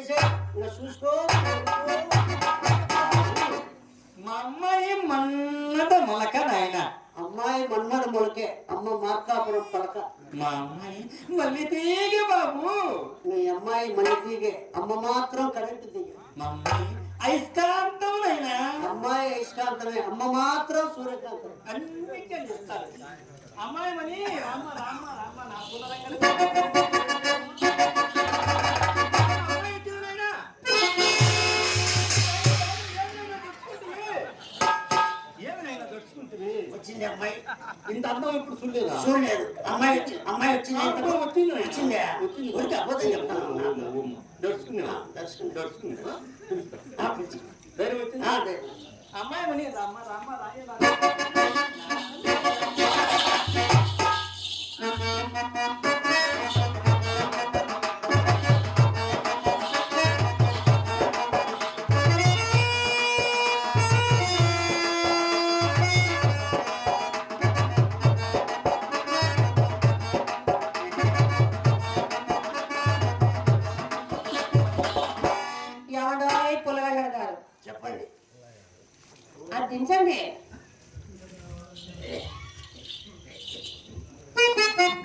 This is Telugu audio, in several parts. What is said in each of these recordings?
చేసే ఇంకా చూసుకో. మా అమ్మాయి మన్నట మొలక నాయన. అమ్మాయి మన్మద మొలకే, అమ్మ మార్కాపురం పలక. మా అమ్మాయి మళ్ళీ తీగ బాబు. మీ అమ్మాయి మళ్ళీ తీగే, అమ్మ మాత్రం కరెంటు తీగ. మా అమ్మాయి అయస్కాంతం నాయనా. అమ్మాయి ఇష్టాంతమే, అమ్మ మాత్రం సూర్యకాంతం. అన్నిటికీ చెప్తారు. అమ్మాయి మని రామ రామ రామ నా పునరంగ వచ్చింది అమ్మాయి. ఇంత అందం ఇప్పుడు చూడలేదు. చూడలేదు. అమ్మాయి వచ్చింది. అమ్మాయి వచ్చింది. వచ్చింది వచ్చిందే. ఊరికి అబద్ధం చెప్తాను. అమ్మాయి మని రామ రామ రాయ చెప్పండి. అది దించండి.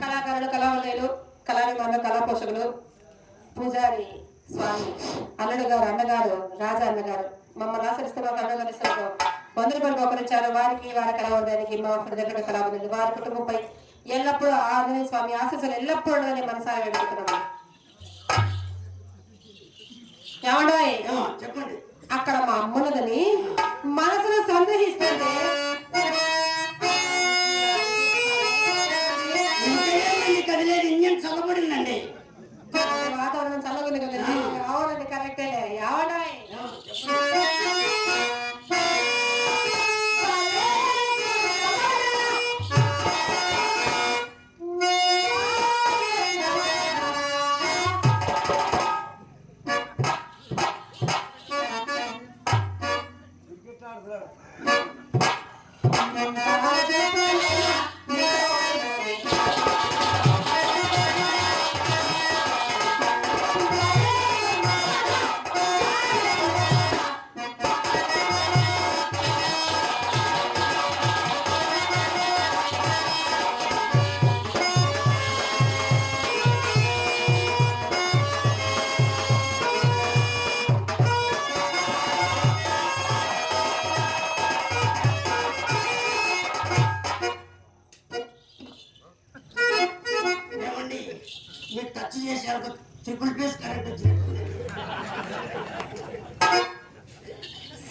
కళాకారులు, కళావంతులు, కళాభిమానులు, కళా పోషకులు, పూజారి స్వామి, అల్లుడు గారు, అన్నగారు, రాజా అన్నగారు మమ్మల్ని ఆచరిస్తున్న అన్నగారిస్తున్నారు. 100 రూపాయలు బహుకరించారు. వారికి, వారి కళావంతానికి, మా దగ్గర కళావంతులు, వారి కుటుంబంపై ఎల్లప్పుడూ ఆంజనేయ స్వామి ఆశీస్సులు ఎల్లప్పుడూ ఉండాలని మనసారా వేడుకుంటున్నాము. ఏమండాయి? చెప్పండి. అక్కడ మా అమ్మన్నదని మనసులో సందేహిస్తుంది. కదిలేదు, ఇంజన్ చల్లబడిందండి. వాతావరణం చల్లగుంది కదండి. అవునండి, కరెక్టేలే. ఏమండాయి?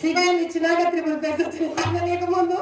సిగ్నల్ ఇచ్చినాక 3 పేర్స్ వచ్చింది. సిగ్నల్ ఇవ్వకముందు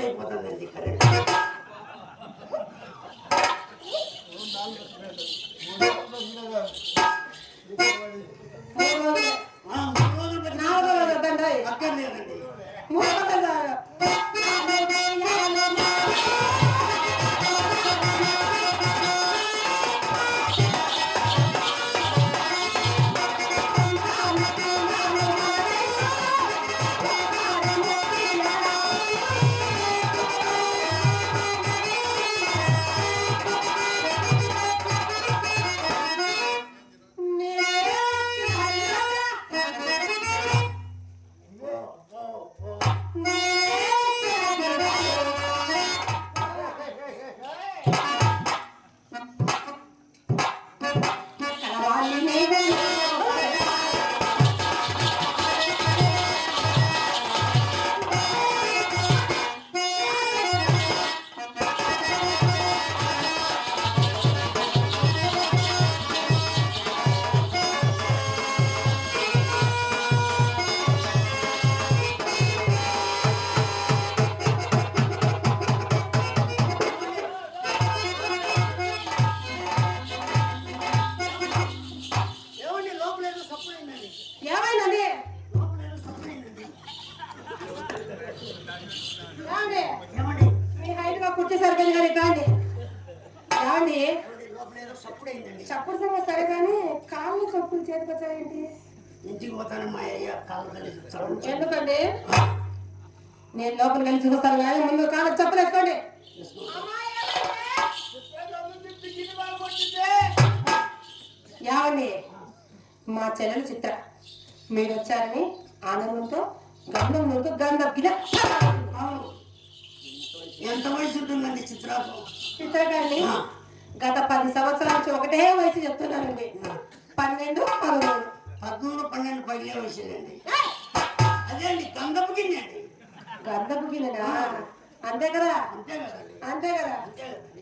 అయిపోతుందండి కరెంట్. అక్కర్లేదండి. సప్పుడైందండి. ఏమైందండి? లోపల ఏదో సప్పుడైందండి. ఏమండి? ఏమండి? మీ హైట్ గా కుర్చీ సరిపోయింది కానీ కాండి. ఏమండి? ఏమండి? లోపల ఏదో సప్పుడైందండి. చప్పుడు సంగతి సరే కానీ కాళ్ళు చప్పులు చేతికి వచ్చాయేంటి? ఇంటికి పోతాను మా అయ్య కాళ్ళు కలిసి ఎందుకండి? నేను లోపలికి వెళ్ళి చూస్తాను కానీ ముందు కాళ్ళకి చెప్పులు వేసుకోండి. ఏమండి? మా చెల్లెలు చిత్ర మీరు వచ్చారని ఆనందంతో గంధంతో గంధ అవును. ఎంత వయసు ఉంటుందండి చిత్రాకు? చిత్రకారిని గత 10 సంవత్సరాల నుంచి ఒకటే వయసు చెప్తున్నానండి. 12, 13. 13, 12 పైలే వయసులేండి. అదే అండి గంధపు గిన్నె అండి. గంధపు గిన్నెనా? అంతే కదా? అంతే కదండి. అంతే కదా? అంతే కదండి.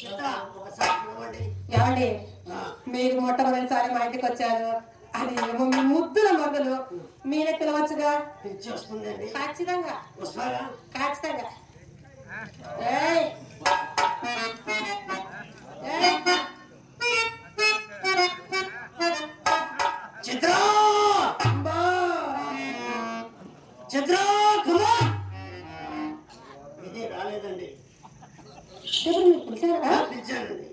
చిత్ర ఒకసారి చూడండి. ఏమండి? మీరు మొట్టమొదటిసారి మా ఇంటికి వచ్చారు. అది ఏమో మీ ముద్దుల మొదలు మీరే పిలవచ్చుగా. పిలిచి వస్తుందండి. ఖచ్చితంగా వస్తారా? ఖచ్చితంగా. ఏయ్! ఏయ్! చిత్ర అమ్మా! చిత్ర కుమార్ ఇది రాలేదండి. ఇప్పుడు మీరు పిలిచారా? పిలిచానండి.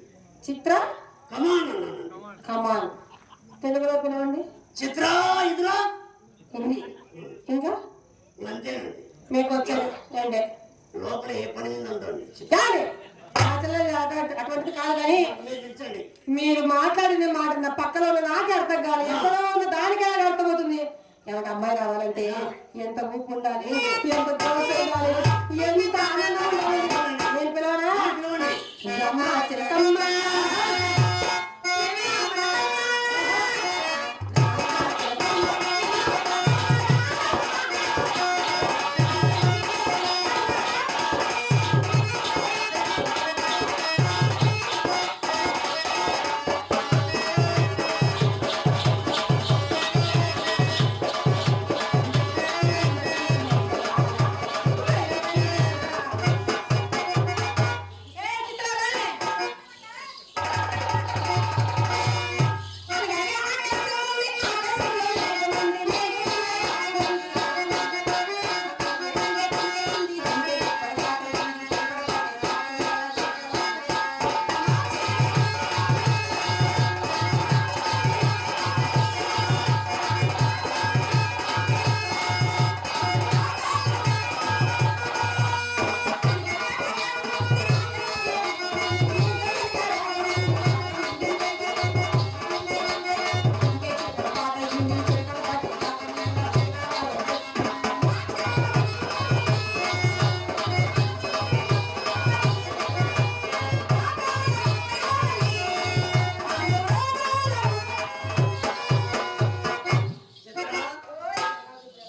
చిత్ర కమాన్ అన్నానండి. కమాన్. తెలుగులో పిలవండి. చిత్ర ఇదిరా. హిందీ. ఇంకా అంతేనండి. మీకు వచ్చారు ఏంటి? లోపల ఏ పని ఉందండి. కానీ అటువంటిది కాదు కానీ పిలిచండి. మీరు మాట్లాడిన మాట నా పక్కన ఉన్న నాకే అర్థం కాదు. ఎక్కడో ఉన్న దానికే అర్థమవుతుంది. ఎవరికి అమ్మాయి రావాలంటే ఎంత ఊపు ఉండాలి, ఎంత దోశ ఉండాలి, ఎంత ఆనందం ఉండాలి. నేను పిలవనా? చిలకమ్మ, చిలకమ్మ.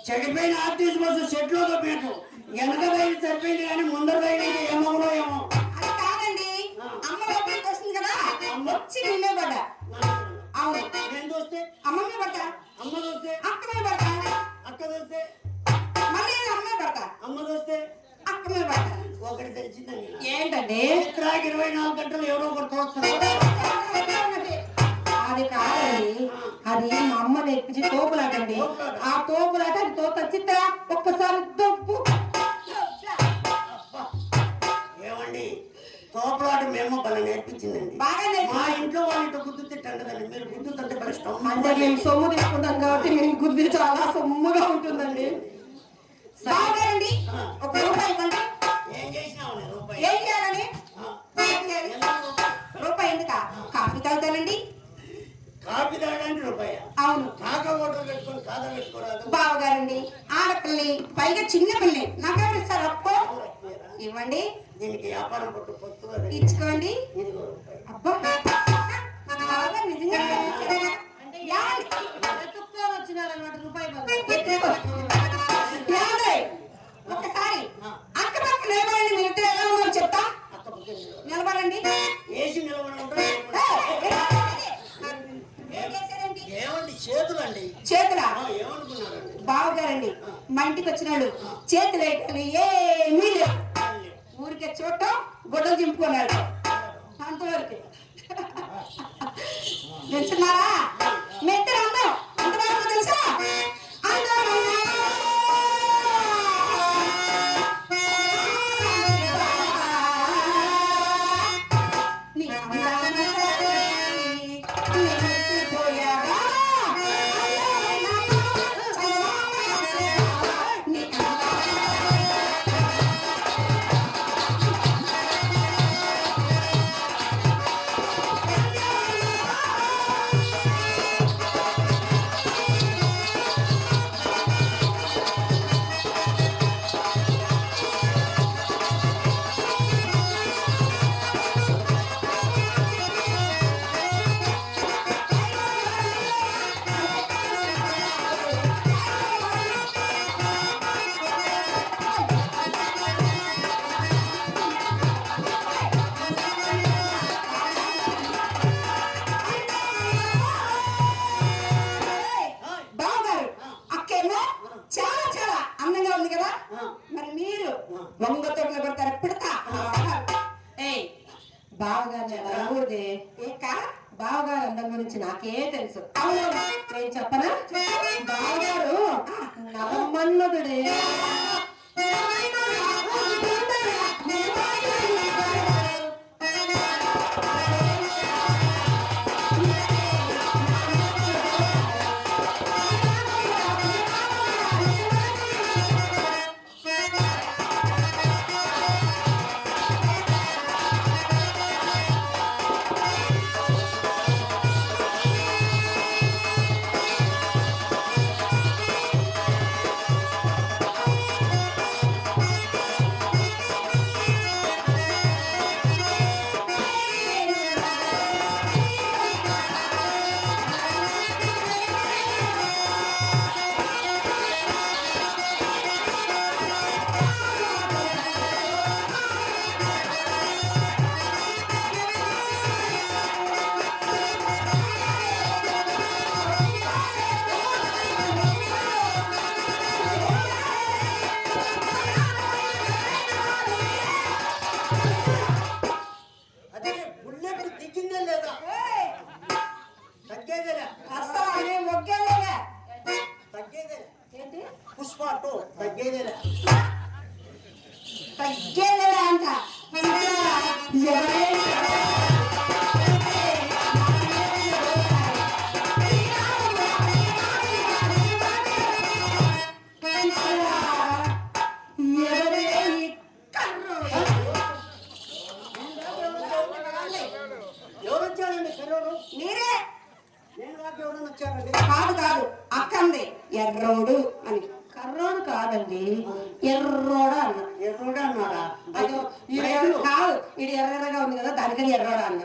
చెడిపోయిన ఆర్టీసీ బస్సు చెట్లుతో పెట్టు. వెనక రైలు సరిపోయింది కానీ ముందర రైలు ఏమవునో ఏమో. అది కాదండి, అమ్మ లోపలికి వస్తుంది కదా, వచ్చి నిన్నే పడ్డా. అవును, నేను చూస్తే అమ్మ మీద పడతా, అమ్మ చూస్తే అక్క మీద పడతా, అక్క చూస్తే మళ్ళీ అమ్మ మీద పడతా, అమ్మ చూస్తే అక్క మీద పడతా. ఒకటి తెలిసిందండి. ఏంటండి? చిత్రాకి 24 గంటలు ఎవరో ఒకరు తోస్తున్నారు. అది కాదండి, అది మా అమ్మ నేర్పించి తోపులాటండి. ఆ తోపులాట అది తోత చిత్ర ఒక్కసారి దొప్పు. ఏమండి తోపులాట మేము బల నేర్పించిందండి. బాగా మా ఇంట్లో వాళ్ళ గుర్తు తిట్టండి. మీరు గుర్తు తింటే బల ఇష్టం. అంటే మేము సొమ్ము తీసుకుంటాం కాబట్టి మేము గుర్తు చాలా సొమ్ముగా ఉంటుందండి. బాగానండి, ఒక రూపాయి ఇవ్వండి. ఏం చేసినావు రూపాయి? ఏం చేయాలని? రూపాయి ఎందుక? కాఫీ తాగుతానండి. కాఫీ తాగడానికి రూపాయి? అవును. కాకా ఓటర్ పెట్టుకొని కాదా పెట్టుకోరాదు. బావగారండి, ఆడపిల్లి, పైగా చిన్న పిల్లి, నాకెవరు ఇస్తారు అప్పు? ఇవ్వండి. దీనికి వ్యాపారం పట్టు పొత్తుగా ఇచ్చుకోండి. ఇదిగో రూపాయి. అబ్బా, బాగా నిజంగా వచ్చినారన్నమాట. రూపాయి ఒక్కసారి అక్క పక్క నిలబడండి. మీరు ఇద్దరు ఎలా ఉన్నారు చెప్తా. నిలబడండి. వేసి నిలబడి ఏమండి చేతులండి? చేతులా? ఏమనుకున్నారండి? బావగారండి, మా ఇంటికి వచ్చినాడు. చేతులు ఏమీ లేవు. ఊరికే చూడటం, గొడవలు చింపుకున్నాడు. అంతవరకు నిల్చున్నారా? మీ ఇద్దరు అందరూ చెప్పనా బావగారు నవమన్మధుడే అదే బుల్లెట్ దిగిందా లేదా తగ్గేదేలే తగ్గేదేలే ఏంటి పుష్ప టూ తగ్గేదేలే తగ్గేదేలే అంట ఎవరు వచ్చారండి కర్రోడు మీరే నేను నాకు ఎవరైనా వచ్చారండి కాదు కాదు అక్కంది ఎర్రోడు అని కర్రోడు కాదండి ఎర్రోడు అన్న ఎర్రోడు అన్నాడా అదో కాదు ఇది ఎర్రగా ఉంది కదా దానికని ఎర్రోడు అన్న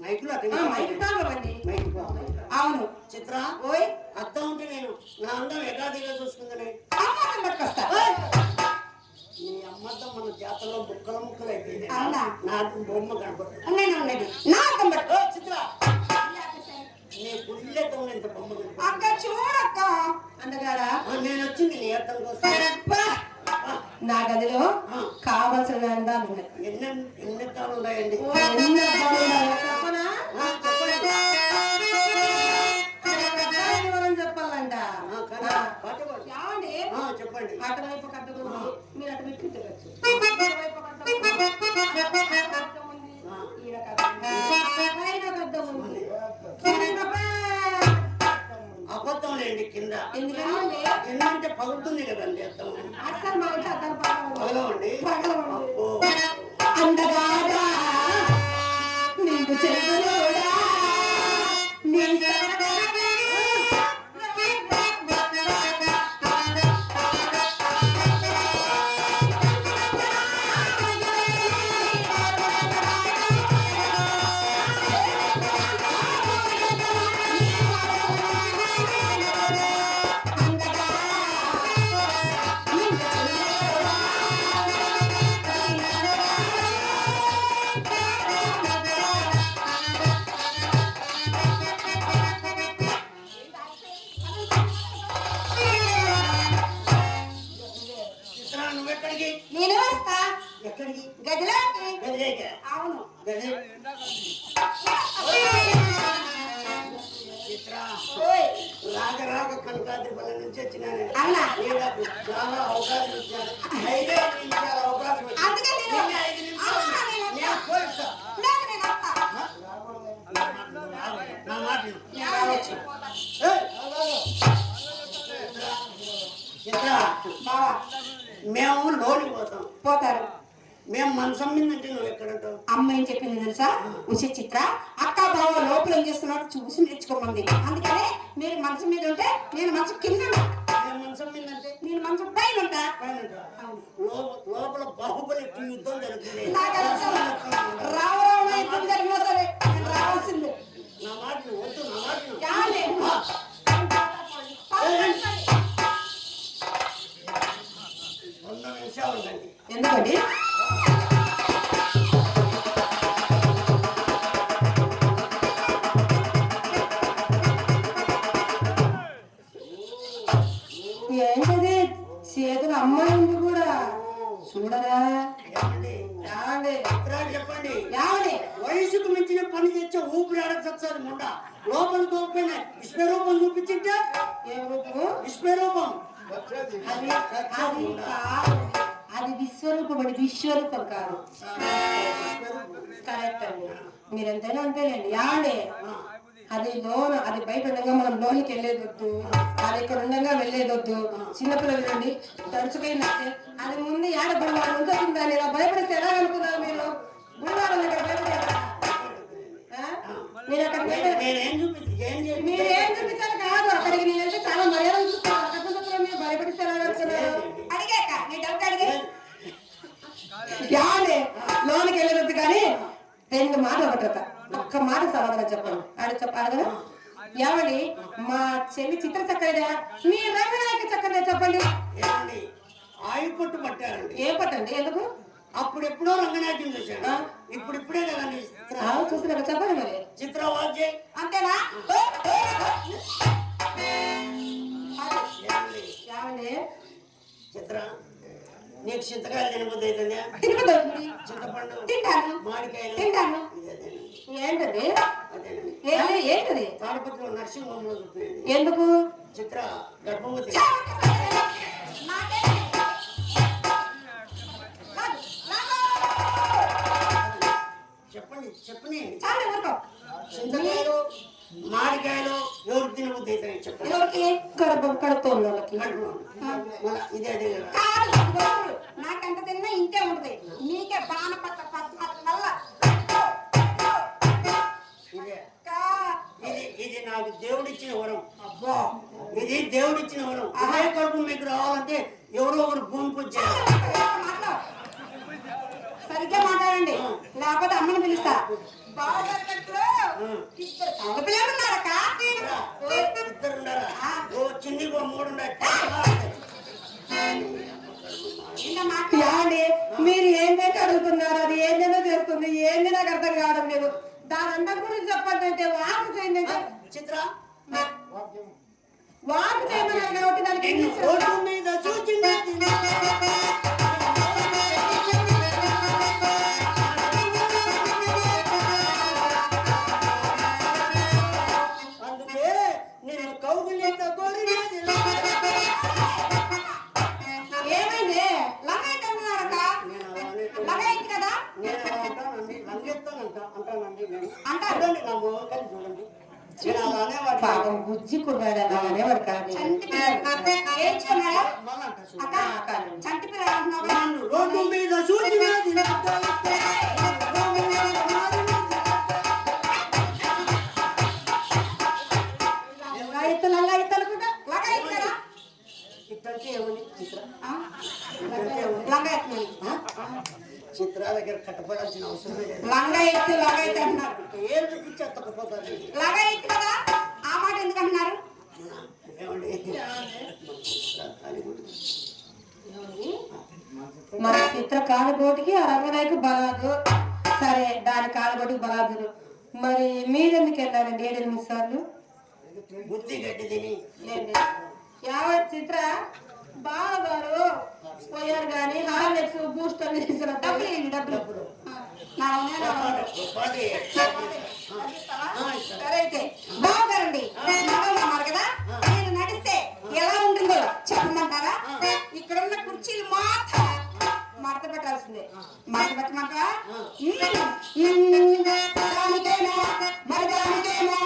మైకులు మైక్ తాగమండి మైకు అవును చిత్ర ఓయ్ అర్థం ఉంటే నేను నా అందం ఎగాదిగా చూసుకుందని అమ్మ పట్టుకొస్తా నీ అమ్మతో మన జాతరలో ముక్కలు అయిపోయింది అవునా? నాకు బొమ్మ కనపడుతుంది ఉండండి నా అర్థం పట్టు చిత్ర నీ బుల్లెట్ ఇంత బొమ్మ కనపడుతుంది అక్క చూడక్క అందగాడా నేను వచ్చింది నీ అర్థం కోసం అబ్బా! నా గదిలో కావలసిన అందాలు ఉన్నాయి ఎన్ని ఎత్తాలు ఉన్నాయండి ఎన్ని అద్దాలు ఉన్నాయో చెప్పనా? చెప్పండి వివరం చెప్పాలంట పాట పాడు. ఏమండి చెప్పండి అటువైపు ఒక అద్దం ఉంది మీరు అటువైపు తిరగచ్చు ఇటువైపు ఒక అద్దం ఉంది. అద్దం ఉంది. ఈడ ఒక అద్దం ఉంది. పైన ఒక అద్దం ఉంది. కింద అబద్ధం లేండి కింద ఎందుకంటే కింద అంటే పగులుతుంది కదండి అర్థం అస్సలు మా ఇంట్లో అద్దాలు పగలవండి పగలవండి. అబ్బో. అందగాడా నీకు చెరువులోడా నీ చిత్ర నువ్వెక్కడికి నేను వస్తా ఎక్కడికి గదిలోకి గదిలేక అవును గది చిత్ర ఓయ్ రాక కనకాద్రిపల్లి నుంచి వచ్చినాను అవునా? నాకు చాలా అవకాశం ఇచ్చారు 5 నిమిషాల అవకాశం ఇచ్చారు. అందుకే నేను నిన్న 5 నిమిషాలు అవునా, నేను నేను పోయిస్తా. లేదు నేను వస్తా నా మాట విను. నేను రావచ్చు. ఏయ్, చిత్ర బావా మేము లోనికి పోతాం పోతారు మేము మనసం మీద అంటే నువ్వు ఎక్కడ ఉంటావు అమ్మ ఏం చెప్పింది తెలుసా ఉషి చిత్ర అక్క బావ లోపల ఏం చేస్తున్నాడు చూసి నేర్చుకోమంది అందుకని మీరు మనసు మీద ఉంటే నేను మనసు కింద ఉంటా. మేము మనసం మీద అంటే నేను మనసు పైన ఉంటా పైన ఉంటా. లోపల బాహుబలి యుద్ధం జరుగుతుంది నాకు అసలు రావడం ఎప్పుడు జరిగినా సరే నేను రావాల్సిందే నా మాట నువ్వు వద్దు నా మాట నువ్వు. చాలే. వంద నిమిషాలు ఉండండి ఎందుకండి ఏంటది చేతులు అమ్మాయింది కూడా చూడరా ఏమండి? యావండి చిత్రాలు చెప్పండి యావండి వయసుకు మించిన పని చేస్తే ఊపిరి ఆడకొచ్చాది ముండ లోపల తోలిపోయిన విశ్వరూపం చూపించింటే ఏ రూపము విశ్వరూపం అది అది కాదు. అది విశ్వరూపం అని విశ్వరూపం కాదు. కరెక్ట్ అండి, మీరు ఎంతైనా అంతేలేండి. యాడే అది లోన, అది బయట ఉండగా మనం లోనికి వెళ్ళేది వద్దు, అది ఇక్కడ ఉండగా వెళ్ళేది వద్దు. చిన్నపిల్లలు నుండి తడుచుకైందంటే అది ముందు ఏడ బుల్వాడు ఉంటుందా? ఇలా భయపడిస్తే ఎలా అనుకున్నారు మీరు? బుల్వాడు ఇక్కడ భయపడేదా? మీరు అక్కడ మీరు ఏం చూపించారు కాదు, అక్కడికి నేను వెళ్తే చాలా మర్యాద చూస్తాను. మీరు భయపడిస్తే ఎలా అనుకున్నారు? అడిగాక నీ డౌట్ అడిగే యాడే లోనికి వెళ్ళేది కానీ రెండు మాటలు ఒకటి ఒక్క మాట సమాధానం చెప్పండి. చెప్పాలి కదా. ఏమండి మా చెల్లి చిత్ర చక్కరేదా, మీ రంగనాయక చక్కరే చెప్పండి. ఆయుల్ పట్టు పట్టారండి. ఏం పట్టండి? ఎందుకు? అప్పుడెప్పుడో రంగనాయకుని చూశాను, ఇప్పుడిప్పుడే కదండి చూసిన చెప్పండి. మరి చిత్రవాద్య అంతేనా? ఏమండి చిత్ర నీకు చింతకాయలు తినబుద్ధి అవుతుందా? తినబుద్ధి చింతపండు తింటాను, మామిడికాయలు తింటాను. ఏంటది? ఏంటది? తాడపత్రిలో నరసింహంలో చూపించండి. ఎందుకు? చిత్ర గర్భవతి. చెప్పండి చెప్పండి. చింతకాయలు మామిడికాయలు ఎవరికి తినబుద్ధి అవుతాయి చెప్పండి. ఎవరికి? గర్భం కడుపుతో ఉన్న వాళ్ళకి. ఇదే అదే నాకంత తిన్నా ఇంతే ఉంటుంది. నీకే బాణ పట్ట మళ్ళా ఇది నాకు దేవుడిచ్చిన వరం. అబ్బా ఇది దేవుడిచ్చిన వరం. అదే కడుపు మీకు రావాలంటే ఎవరో ఒకరు భూమి పూజ చేయాలి. సరిగ్గా మాట్లాడండి, లేకపోతే అమ్మని పిలుస్తా. ఇద్దరున్నారా? ఓ చిన్ని మూడు ఏమండి మీరు ఏంటంటే అడుగుతున్నారు? అది ఏంటో చేస్తుంది, ఏంది నాకు అర్థం కావడం లేదు. దాని అందరి గురించి చెప్పండి. అంటే వాకు చేయండి అంటే చిత్ర వాకు చేయమన్నారు కాబట్టి దానికి మీద చూచింది. అందుకే నేను కౌగుల్యంత కోరినది. ఏమైంది? లంగైతే కదా? నేను అంటానండి, లంగెత్తానంట అంటానండి. నేను అంటారు నా మోకాలు చూడండి. నేను అలానే వాడు పాపం బుజ్జి కుర్రాడు అలానే వాడు కాదు. చంటి పిల్లలు రోడ్డు మీద చూచినది. ఇట్టంటే ఏమని చిత్ర? చిత్ర దగ్గర కట్టపడాల్సిన అవసరం లేదు. లంగా ఎత్తు అంటున్నారు. ఏం చూపించేత్తకపోతారు. లంగా ఎత్తు కదా, ఆ మాట ఎందుకు అంటున్నారు? మన చిత్ర కాలగోటికి ఆ రంగనాయకు బలాదు. సరే దాని కాలగోటికి బలాదులు. మరి మీరెందుకు వెళ్ళారండి 7-8 సార్లు? బుద్ధి గడ్డి తిని యావత్ చిత్ర బావగారు పోయారు కానీ హార్లెక్స్ బూస్టర్ డబ్బులు సరే అయితే బావగారండి అన్నారు కదా, నేను నడిస్తే ఎలా ఉంటుందో చెప్పమంటారా? ఇక్కడ ఉన్న కుర్చీలు మాత్రం మడత పెట్టాల్సిందే. మడత పెట్టమంటారా? దానికేమో మరి దానికేమో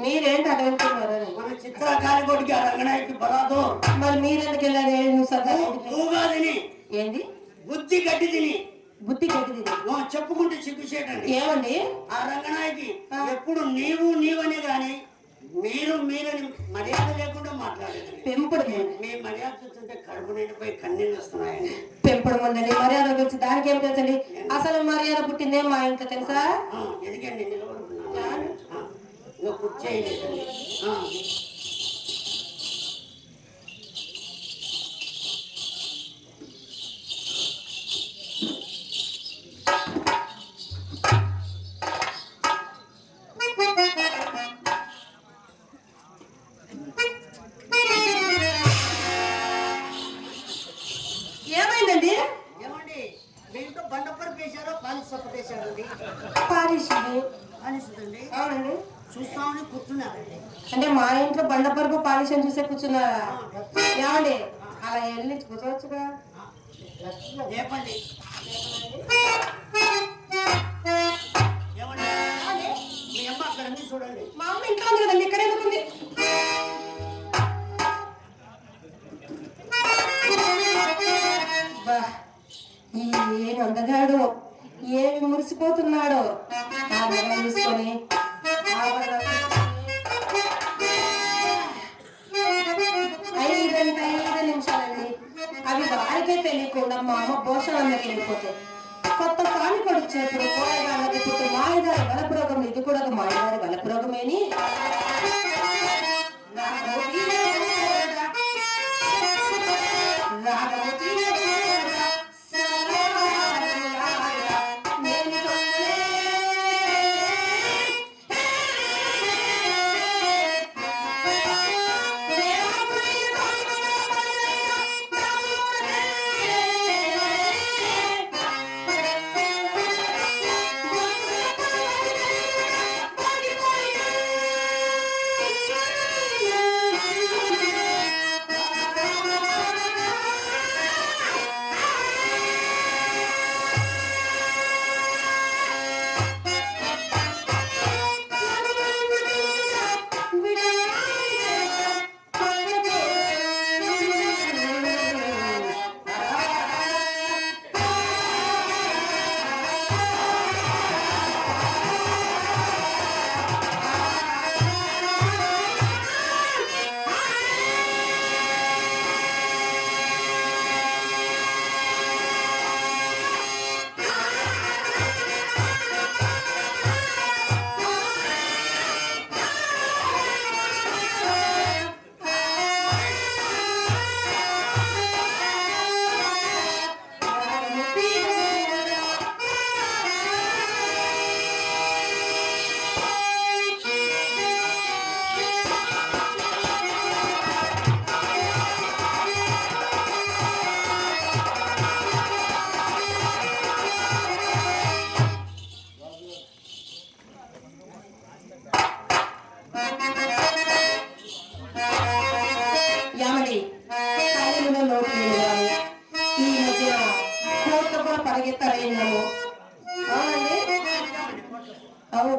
మీరేంటి అటు వెళ్తున్నారు? మన చిత్రకారిగోడికి ఆ రంగనాయకి బలాదో. మరి మీరెందుకు వెళ్ళారు? నువ్వు సదా ఊగాదిని ఏంది బుద్ధి గడ్డి తిని బుద్ధి గడ్డి చెప్పుకుంటే సిగ్గుచేటండి. ఏమండి ఆ రంగనాయకి ఎప్పుడు నీవు నీవనే గాని మీరు మీరని మర్యాద లేకుండా మాట్లాడేది. పెంపుడు మీ మర్యాద చూస్తుంటే కడుపు నిండిపోయి కన్నీళ్ళు వస్తున్నాయండి. పెంపుడు ముందండి మర్యాద గురించి దానికి ఏం తెలుసండి? అసలు మర్యాద పుట్టిందే మా ఇంట్లో తెలుసా? ఎందుకండి నిలబడుతున్నాను ఇంకా కూర్చేయలేదండి. ఏమైందండి? ఏమండి దీంట్లో బండపరుపు వేశారో పాలిష్ సొప్ప వేశారండి? పాలిష్ పాలిస్తుందండి. అవునండి. చూస్తామని కూర్చున్నారండి. అంటే మా ఇంట్లో బండపరుపు పాలిష్ అని చూసే కూర్చున్నారా? ఏమండి అలా వెళ్ళి కూర్చోవచ్చుగా. చెప్పండి ఏమండి మీ అమ్మ అక్కడ అన్ని చూడండి. మా అమ్మ ఇంట్లో ఉంది కదండి, ఇక్కడ ఎందుకుంది? ఏమి అందగాడు, ఏమి మురిసిపోతున్నాడు. చూసుకొని 5 నిమిషాలండి. అవి వారికే తెలియకుండా మా అమ్మ భోషణంలోకి వెళ్ళిపోతాయి. కొత్త సామి కొడుచేప్పుడు కూరగాయలకి పుట్టి మాయదారి బలప్రోగం, ఇది కూడా ఒక మాయదారి బలప్రోగమేని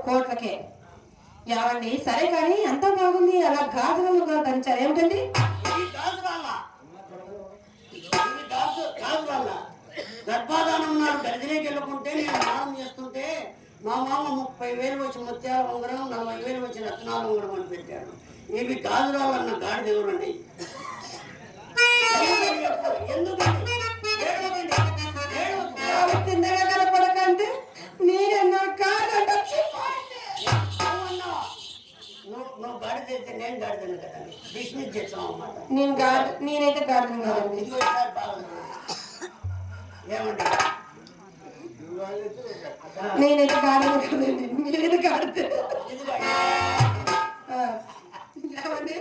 కోట్లకే. యావండి సరే కానీ అంతా బాగుంది, అలా గాజులు దంచారు ఏమిటండి? గర్భాధానం నాడు గదిలోకి వెళ్ళకుంటే నేను స్నానం చేస్తుంటే మా మామ 30,000 వచ్చి ముత్యాల ఉంగరం, 40,000 వచ్చి రత్నాల ఉంగరం అని పెట్టాడు. ఇవి గాజురాలన్న గాడి దేవుడండి. కనపడకంటే నేనన్నా నువ్వు గాడి తెస్తే నేను గాడిదాను కదండి, డిస్మిస్ చేస్తాం అన్నమాట. నేనైతే గాడిదని కాదండి. ఏమండి నేనైతే గాడిదని కదండి, మీరైతే గాడితే. ఏమండి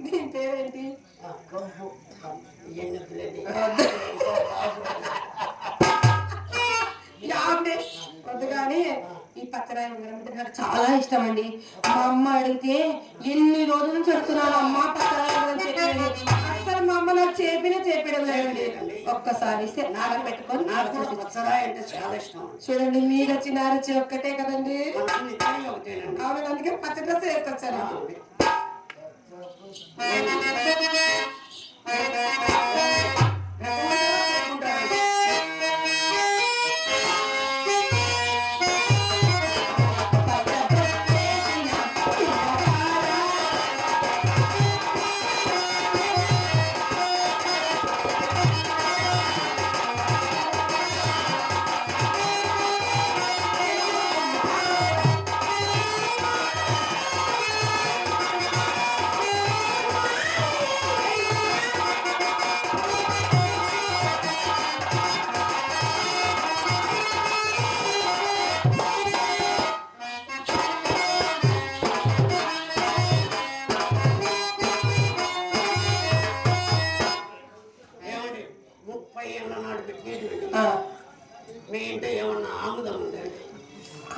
దీని పేరేంటి? వద్దు కానీ ఈ పచ్చరాయి ఉంగరం అంటే నాకు చాలా ఇష్టం అండి. మా అమ్మ అడిగితే ఎన్ని రోజుల నుంచి అడుగుతున్నాను, అమ్మ పచ్చరాయి ఉంగరం చెప్పేది. అసలు మా అమ్మ నాకు చెప్పడం లేదండి. ఒక్కసారి ఇస్తే నాగ పెట్టుకొని నాకు కూడా పచ్చరాయి అంటే చాలా ఇష్టం. చూడండి, మీరు వచ్చి నా రుచి ఒక్కటే కదండి. మనకు నిజంగా ఒకటేనండి. అవును, అందుకే పచ్చ డ్రెస్ వేసుకొచ్చాను. ఏమండి 30 ఏళ్ళ నాడు పెట్టేది ఆ, మీ ఇంట్లో ఏమన్నా ఆముదం ఉందండి?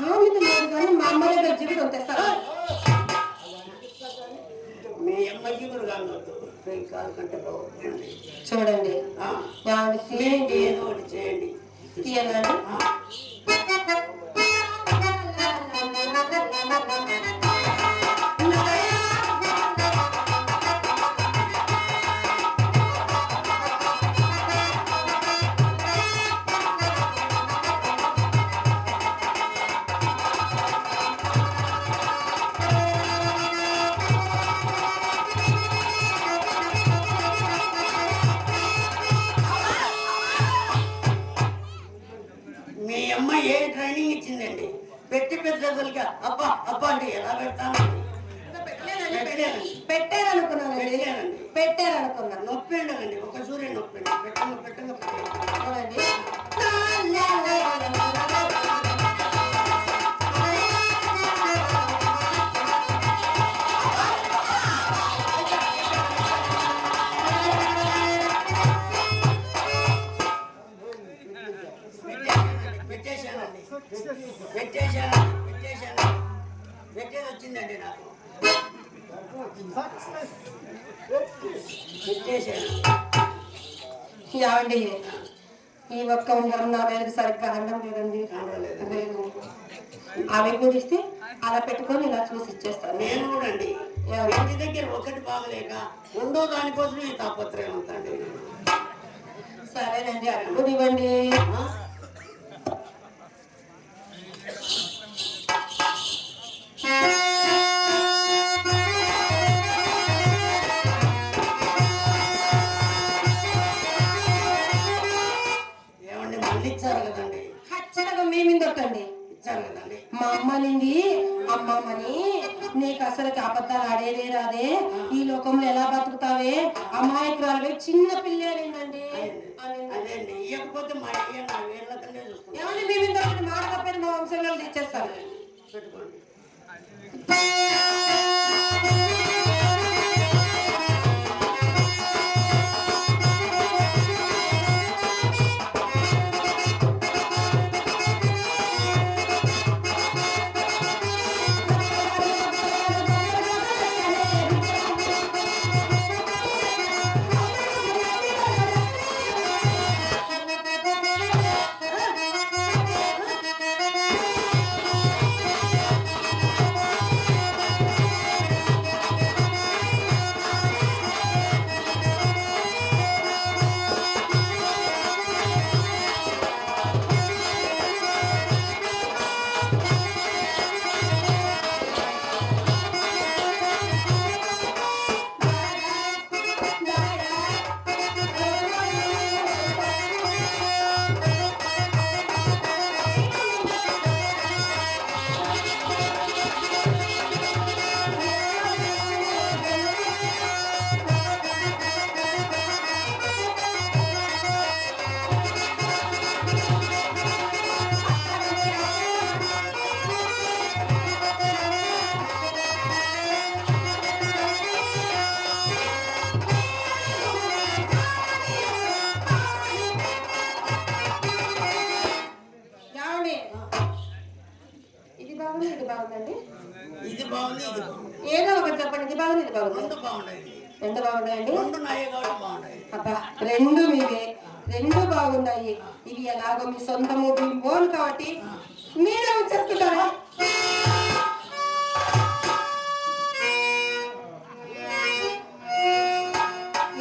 ఆమెది లేదు కానీ మా అమ్మ దగ్గర జీవితం తెస్తారా? మీ అమ్మకి కూడా కాదు కాదు కంటే బాగుంది. చూడండి, ఆవిడ తీయండి, ఏదో ఒకటి చేయండి. తీయాలండి. ఆ, మీ అమ్మ ఏ ట్రైనింగ్ ఇచ్చిందండి? పెట్టి పెద్దలుగా అబ్బా అబ్బా అంటే ఎలా పెడతాను? పెట్టలేనండి. పెట్టారనుకున్నానండి, పెట్టానండి. పెట్టారనుకున్నాను. నొప్పి ఉండదండి, ఒక సూర్యుడు నొప్పి పెట్టంగా పెట్టంగా పెట్టండి. చూడండి, పెట్టేశానండి. పెట్టేది వచ్చిందండి నాకు. పెట్టేశాను. ఏమండి, ఈ ఒక్క ఉంగరం నా వేరు సరిగ్గా అన్నం లేదండి. కానలేదు. లేదు, అవి కూడా ఇస్తే అలా పెట్టుకొని ఇలా చూసి ఇచ్చేస్తాను. నేను కూడా అండి ఇంటి దగ్గర ఒకటి బాగలేక రెండో దానికోసం ఈ తాపత్రయం అంతండి. సరేనండి, అవి కూడా ఇవ్వండి. ఏమండి మళ్ళీ ఇచ్చారు కదండి? ఖచ్చితంగా మీ మీద కొట్టండి. ఇచ్చారు కదండి. మా అమ్మనింది, అమ్మమ్మని నీకు అసలు అబద్ధాలు ఆడేదే రాదే, ఈ లోకంలో ఎలా బతుకుతావే, అమాయకురాలు చిన్న పిల్లేనండి. అదే అండి, ఇవ్వకపోతే మా అయ్య నా వేళ్ళకనే చూసుకుంటాను. ఏమండి, మీ మీద మాట తప్పని మా వంశంలో తెచ్చేస్తాను. పెట్టుకోండి. బాగుందండి. ఇది బాగుంది, ఇది బాగుంది. ఏదో ఒకటి చెప్పండి, ఇది బాగుంది, ఇది బాగుంది. రెండు బాగున్నాయి. రెండు బాగున్నాయండి. రెండు నాయే కాబట్టి బాగుంటాయి. అబ్బా రెండు మీవే, రెండు బాగున్నాయి. ఇవి ఎలాగో మీ సొంతము మీ ఓన్ కాబట్టి మీరే వచ్చేసుకుంటారా?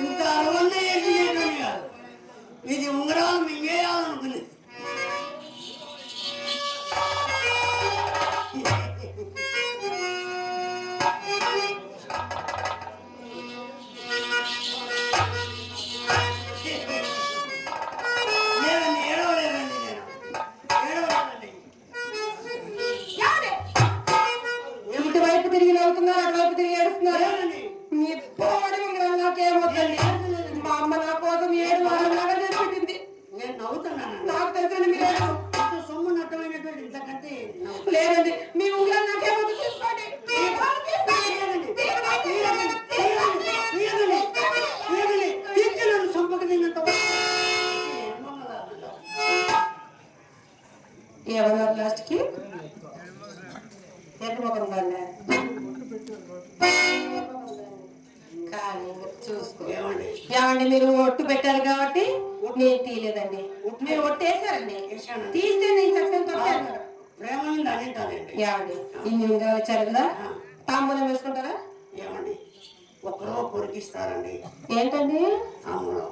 ఇంత అరవన్నీ ఏమి చేయడం కాదు, ఇది ఉంగరాలు మింగేయాలనుకుంది. లేదండి, ఏడవలేదండి, నేను ఏడవలేదండి. ఇటువైపు తిరిగి నవ్వుతున్నారు, అటువైపు తిరిగి ఏడుస్తున్నారు. లేదండి. మీ పోవడం నాకేమవుతుంది? మా అమ్మ నా కోసం 7 వారాలుగా చేసి పెట్టింది. నేను నవ్వుతున్నాను. నాకు తెలుసండి మీరు ఇంత సొమ్ము నష్టమైనటువంటి ఇంతకంటే నవ్వు. లేదండి. మీ ఉంగరం నాకేమవుతుంది? తీసుకోండి. ఏమన్నారు లాస్ట్ కి? ఎర్రముఖం వాళ్ళ కానీ చూసుకో. ఏమండి మీరు ఒట్టు పెట్టారు కాబట్టి నేను తీయలేదండి. మీరు ఒట్టు వేసారండి, తీస్తే నేను చక్కని తొక్కాను. ఏమండి ఇన్ని ఉంగరాలు వచ్చారు కదా, తాంబూలం వేసుకుంటారా? ఏమండి ఒకరో కొరికిస్తారండి. ఏంటండి? తాంబూలం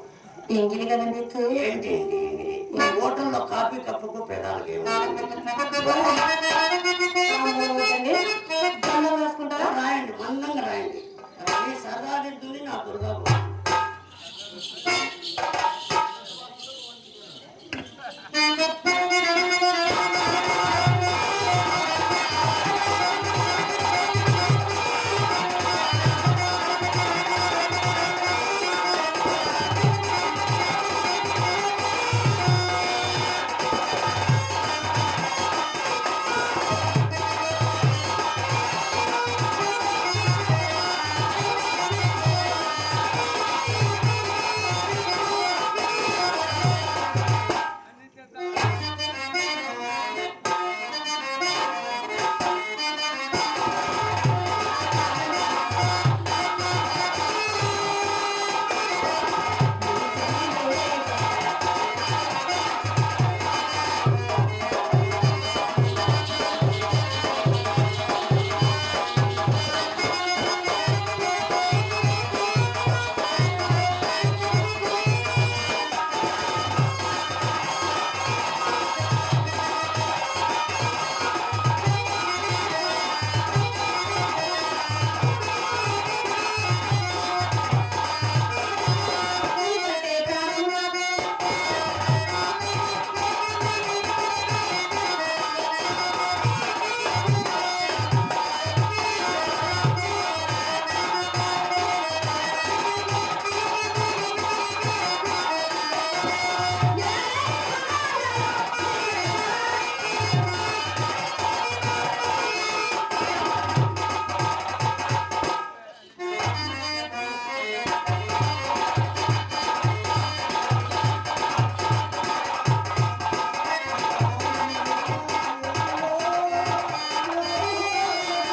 ఎంగిలి కదండి. ఏంటి ఏంటి ఎంగిలి? హోటల్లో కాఫీ కప్పుకు పెదాలకి తాంబూలం